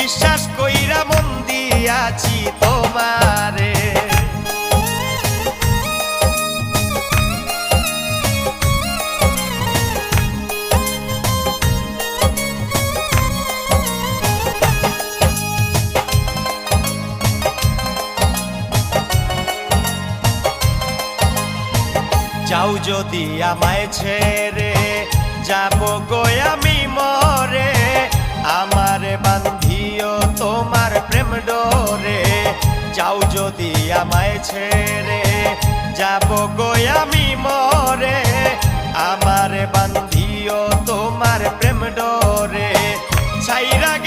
বিশ্বাস কইরা মন দিয়াছি তোমারে। যাও যদি আমায় ছেড়ে যাব গো আমি মরে, আমারে বান্ধিও তোমার প্রেম ডোরে। যাও যদি আমায় ছেড়ে যাব গো আমি মরে, আমারে বান্ধিও তোমার প্রেম ডোরে। ছাইরা